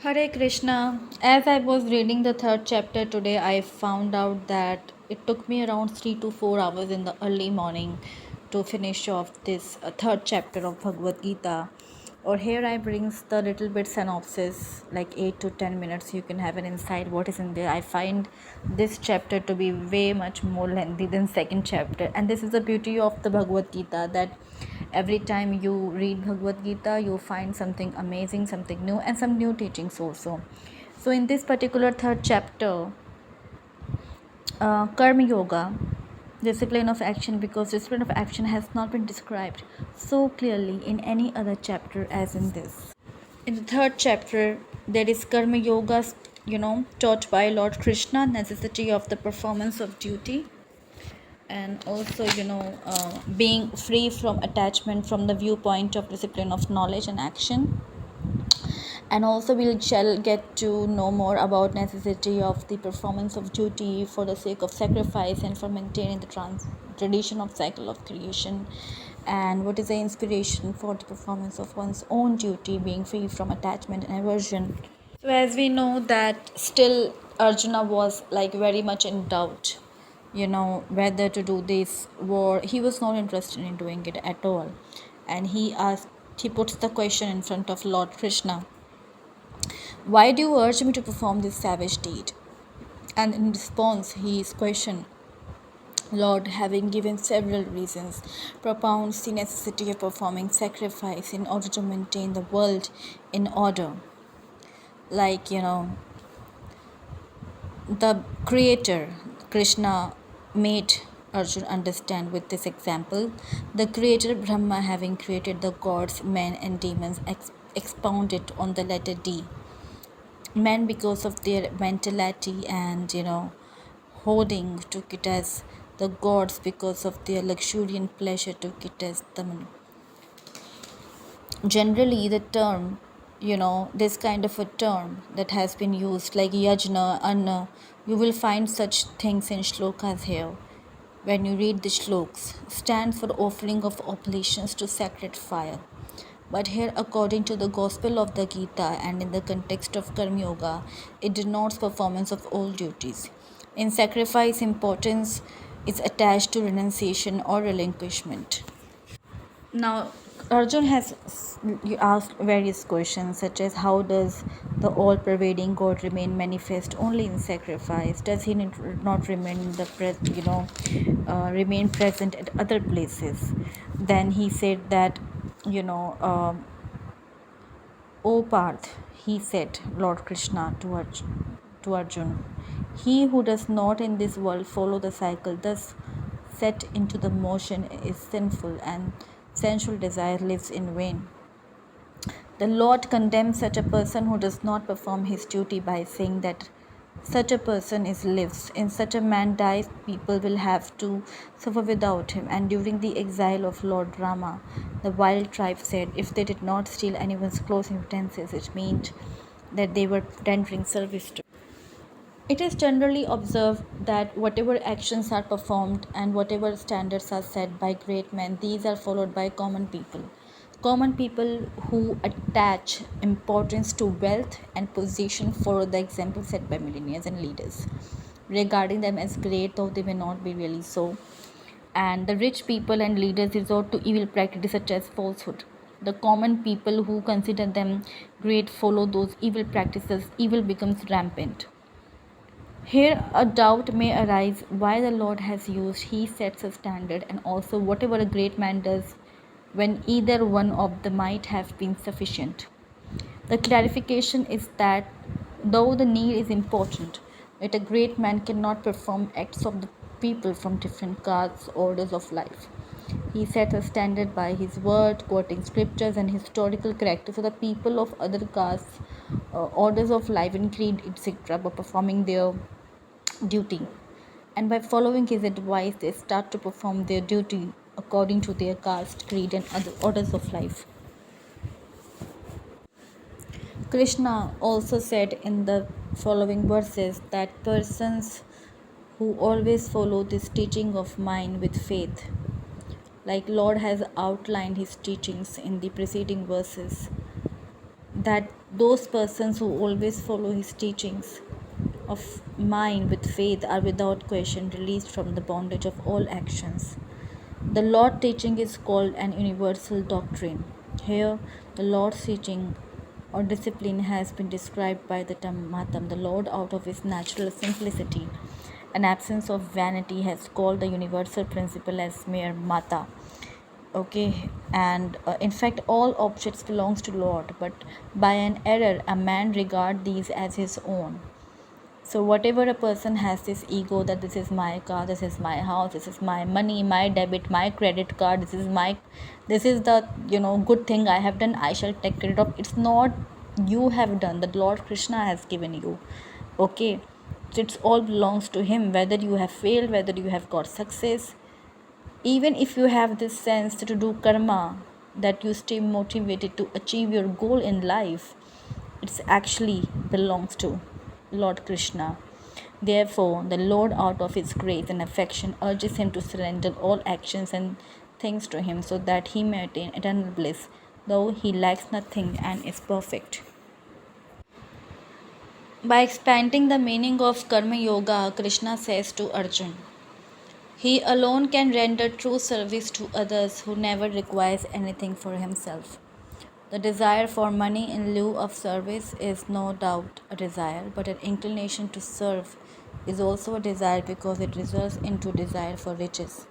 Hare Krishna. As I was reading the third chapter today, I found out that it took me around 3 to 4 hours in the early morning to finish off this third chapter of Bhagavad Gita. Or here I brings the little bit synopsis, like 8 to 10 minutes. You can have an insight what is in there. I find this chapter to be way much more lengthy than second chapter, and this is the beauty of the Bhagavad Gita, that every time you read Bhagavad Gita you find something amazing, something new, and some new teachings also. So in this particular third chapter, karma yoga, discipline of action, because discipline of action has not been described so clearly in any other chapter as in this. In the third chapter there is karma yoga, taught by Lord Krishna, necessity of the performance of duty, and also being free from attachment from the viewpoint of discipline of knowledge and action. And also we shall get to know more about necessity of the performance of duty for the sake of sacrifice and for maintaining the tradition of cycle of creation, and what is the inspiration for the performance of one's own duty, being free from attachment and aversion. So as we know that still Arjuna was like very much in doubt, whether to do this war. He was not interested in doing it at all. And he puts the question in front of Lord Krishna, why do you urge me to perform this savage deed? And in response, he is questioned. Lord, having given several reasons, propounds the necessity of performing sacrifice in order to maintain the world in order. Like, the creator, Krishna, made Arjun understand with this example. The creator Brahma, having created the gods, men, and demons, expounded on the letter D. Men, because of their mentality and hoarding, took it as the gods, because of their luxuriant pleasure, took it as the generally the term, this kind of a term that has been used like yajna, anna, you will find such things in shlokas here. When you read the shloks, stands for offering of oblations to sacred fire. But here, according to the gospel of the Gita and in the context of karma yoga, it denotes performance of all duties. In sacrifice, importance is attached to renunciation or relinquishment. Now, Arjun has asked various questions, such as how does the all-pervading God remain manifest only in sacrifice? Does he not remain in the remain present at other places? Then he said that, O Parth, he said, Lord Krishna to Arjun, he who does not in this world follow the cycle thus set into the motion is sinful, and sensual desire lives in vain. The Lord condemns such a person who does not perform his duty by saying that such a person is lives. In such a man dies, people will have to suffer without him. And during the exile of Lord Rama, the wild tribe said if they did not steal anyone's clothing utensils, it meant that they were rendering service to. It is generally observed that whatever actions are performed and whatever standards are set by great men, these are followed by common people. Common people who attach importance to wealth and position follow the example set by millionaires and leaders, regarding them as great though they may not be really so. And the rich people and leaders resort to evil practices such as falsehood. The common people who consider them great follow those evil practices, evil becomes rampant. Here, a doubt may arise why the Lord has used He sets a standard, and also whatever a great man does, when either one of them might have been sufficient. The clarification is that though the need is important, yet a great man cannot perform acts of the people from different castes, orders of life. He sets a standard by his word, quoting scriptures and historical characters, so the people of other castes, orders of life and creed, etc., by performing their duty. And by following his advice, they start to perform their duty according to their caste, creed, and other orders of life. Krishna also said in the following verses that persons who always follow this teaching of mine with faith, like Lord has outlined his teachings in the preceding verses, that Those persons who always follow his teachings of mind with faith are without question released from the bondage of all actions. The Lord teaching is called an universal doctrine. Here, the Lord's teaching or discipline has been described by the term Matam. The Lord, out of his natural simplicity and absence of vanity, has called the universal principle as mere Mata. Okay, and in fact, all objects belongs to Lord, but by an error, a man regard these as his own. So whatever a person has this ego that this is my car, this is my house, this is my money, my debit, my credit card, this is the good thing I have done, I shall take credit of. It's not you have done, that Lord Krishna has given you. Okay, so it's all belongs to him, whether you have failed, whether you have got success. Even if you have this sense to do karma, that you stay motivated to achieve your goal in life, it's actually belongs to Lord Krishna. Therefore, the Lord, out of his grace and affection, urges him to surrender all actions and things to him so that he may attain eternal bliss, though he lacks nothing and is perfect. By expanding the meaning of Karma Yoga, Krishna says to Arjun, he alone can render true service to others who never requires anything for himself. The desire for money in lieu of service is no doubt a desire, but an inclination to serve is also a desire because it results into desire for riches.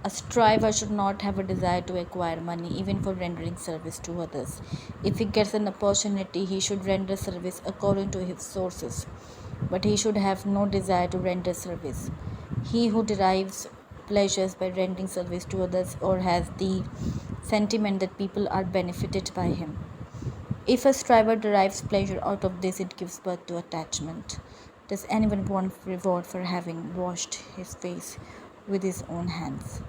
A striver should not have a desire to acquire money, even for rendering service to others. If he gets an opportunity, he should render service according to his sources, but he should have no desire to render service. He who derives pleasures by rendering service to others or has the sentiment that people are benefited by him. If a striver derives pleasure out of this, it gives birth to attachment. Does anyone want reward for having washed his face with his own hands?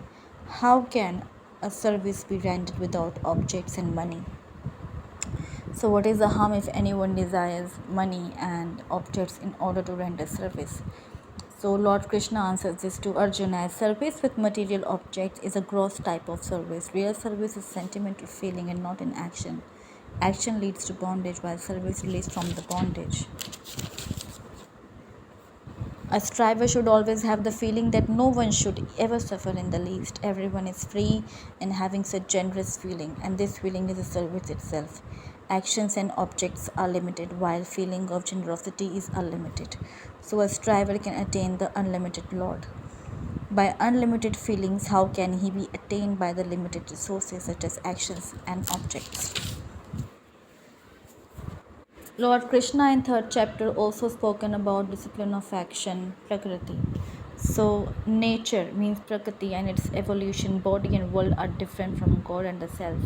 How can a service be rendered without objects and money? So, what is the harm if anyone desires money and objects in order to render service? So, Lord Krishna answers this to Arjuna as service with material objects is a gross type of service. Real service is sentimental feeling and not in action. Action leads to bondage, while service releases from the bondage. A striver should always have the feeling that no one should ever suffer in the least. Everyone is free in having such generous feeling, and this feeling is a service itself. Actions and objects are limited, while feeling of generosity is unlimited. So a striver can attain the unlimited Lord. By unlimited feelings, how can he be attained by the limited resources such as actions and objects? Lord Krishna in third chapter also spoken about discipline of action, Prakriti. So nature means Prakriti and its evolution, body and world are different from God and the self.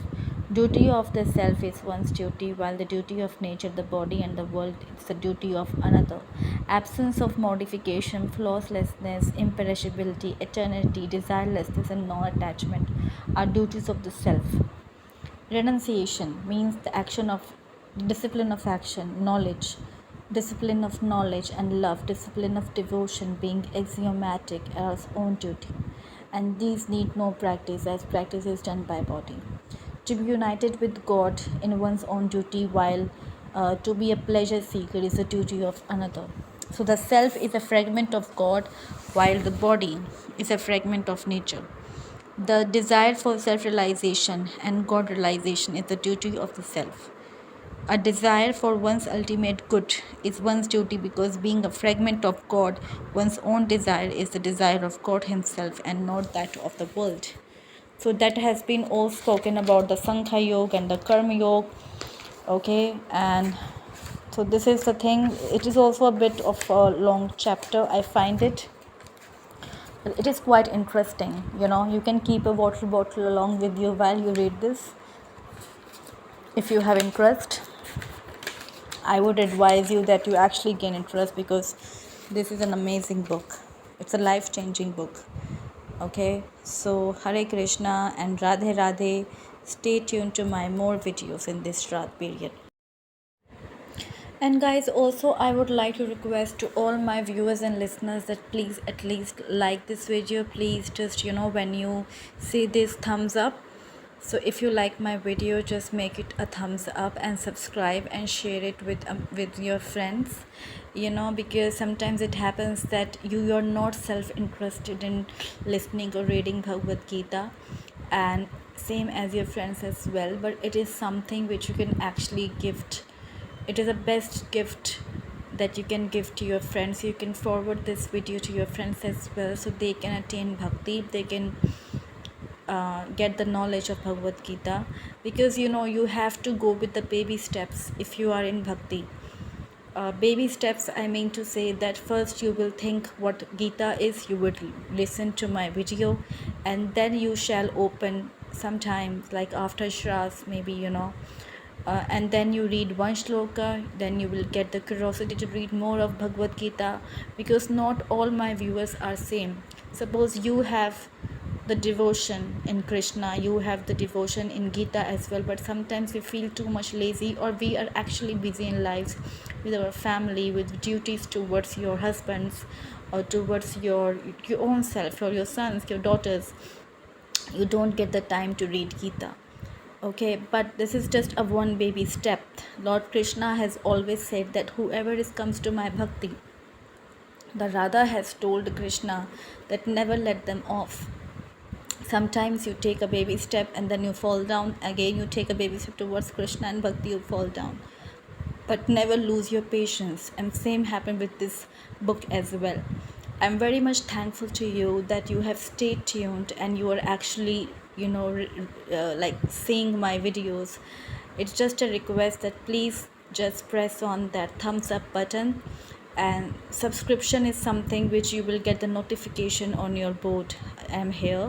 Duty of the self is one's duty, while the duty of nature, the body and the world is the duty of another. Absence of modification, flawlessness, imperishability, eternity, desirelessness and non-attachment are duties of the self. Renunciation means the action of discipline of action, knowledge, discipline of knowledge and love, discipline of devotion being axiomatic as own duty. And these need no practice, as practice is done by body. To be united with God in one's own duty, while to be a pleasure seeker is a duty of another. So the self is a fragment of God, while the body is a fragment of nature. The desire for self realization and God realization is the duty of the self. A desire for one's ultimate good is one's duty because, being a fragment of God, one's own desire is the desire of God Himself and not that of the world. So, that has been all spoken about the Sankhya Yoga and the Karma Yoga. Okay, and so this is the thing. It is also a bit of a long chapter, I find it. It is quite interesting. You can keep a water bottle along with you while you read this. If you have interest, I would advise you that you actually gain interest, because this is an amazing book. It's a life-changing book. Okay, so Hare Krishna and Radhe Radhe. Stay tuned to my more videos in this Shraddh period. And guys, also I would like to request to all my viewers and listeners that please at least like this video. Please just when you see this thumbs up, So if you like my video, just make it a thumbs up and subscribe and share it with your friends, because sometimes it happens that you're not self interested in listening or reading Bhagavad Gita, and same as your friends as well, but it is something which you can actually gift. It is the best gift that you can give to your friends. You can forward this video to your friends as well, so they can attain bhakti, they can get the knowledge of Bhagavad Gita, because you have to go with the baby steps if you are in bhakti. Baby steps, I mean to say that first you will think what Gita is, you would listen to my video, and then you shall open sometimes, like after Shras, maybe, and then you read one shloka, then you will get the curiosity to read more of Bhagavad Gita, because not all my viewers are same. Suppose you have the devotion in Krishna, you have the devotion in Gita as well, but sometimes we feel too much lazy, or we are actually busy in lives with our family, with duties towards your husbands, or towards your own self, or your sons, your daughters. You don't get the time to read Gita. Okay, but this is just a one baby step. Lord Krishna has always said that whoever comes to my bhakti, the Radha has told Krishna that never let them off. Sometimes you take a baby step and then you fall down. Again, you take a baby step towards Krishna and bhakti, you fall down. But never lose your patience. And same happened with this book as well. I'm very much thankful to you that you have stayed tuned and you are actually, like seeing my videos. It's just a request that please just press on that thumbs up button, and subscription is something which you will get the notification on your board. I'm here.